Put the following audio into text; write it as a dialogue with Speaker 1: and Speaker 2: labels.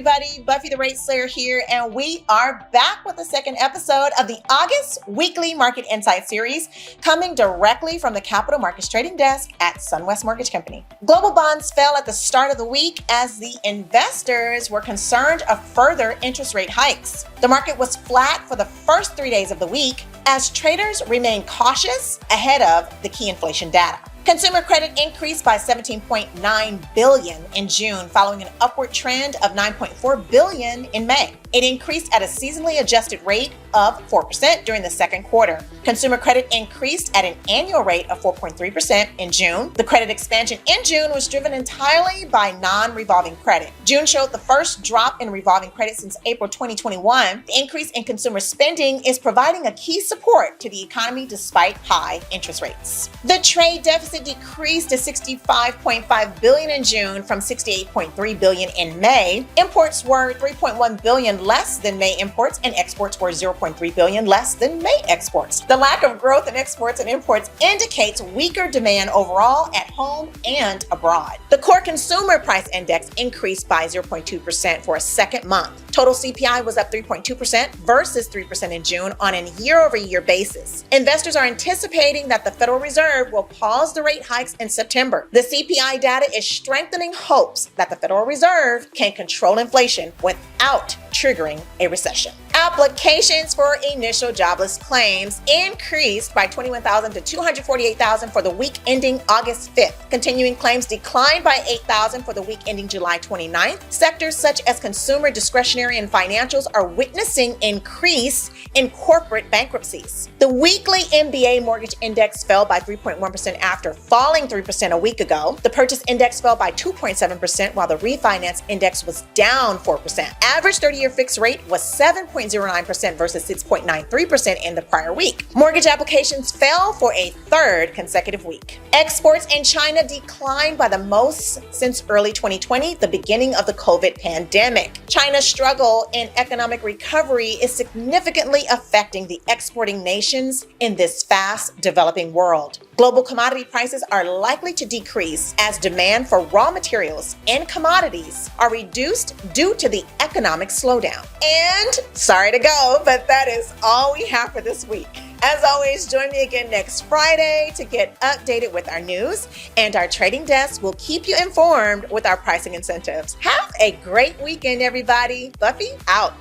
Speaker 1: everybody. Buffy the Rate Slayer here, and we are back with the second episode of the August Weekly Market Insight Series, coming directly from the Capital Markets Trading Desk at SunWest Mortgage Company. Global bonds fell at the start of the week as the investors were concerned of further interest rate hikes. The market was flat for the first 3 days of the week as traders remained cautious ahead of the key inflation data. Consumer credit increased by $17.9 billion in June, following an upward trend of $9.4 billion in May. It increased at a seasonally adjusted rate of 4% during the second quarter. Consumer credit increased at an annual rate of 4.3% in June. The credit expansion in June was driven entirely by non-revolving credit. June showed the first drop in revolving credit since April 2021. The increase in consumer spending is providing a key support to the economy despite high interest rates. The trade deficit decreased to $65.5 billion in June from $68.3 billion in May. Imports were $3.1 billion less than May imports, and exports were $0.3 billion less than May exports. The lack of growth in exports and imports indicates weaker demand overall at home and abroad. The core consumer price index increased by 0.2% for a second month. Total CPI was up 3.2% versus 3% in June on a year-over-year basis. Investors are anticipating that the Federal Reserve will pause the rate hikes in September. The CPI data is strengthening hopes that the Federal Reserve can control inflation without triggering a recession. Applications for initial jobless claims increased by 21,000 to 248,000 for the week ending August 5th. Continuing claims declined by 8,000 for the week ending July 29th. Sectors such as consumer, discretionary, and financials are witnessing increase in corporate bankruptcies. The weekly MBA mortgage index fell by 3.1% after falling 3% a week ago. The purchase index fell by 2.7%, while the refinance index was down 4%. Average 30-year fixed rate was 7.09% versus 6.93% in the prior week. Mortgage applications fell for a third consecutive week. Exports in China declined by the most since early 2020, the beginning of the COVID pandemic. China's struggle in economic recovery is significantly affecting the exporting nations in this fast developing world. Global commodity prices are likely to decrease as demand for raw materials and commodities are reduced due to the economic slowdown. And sorry to go, but that is all we have for this week. As always, join me again next Friday to get updated with our news, and our trading desk will keep you informed with our pricing incentives. Have a great weekend, everybody. Buffy out.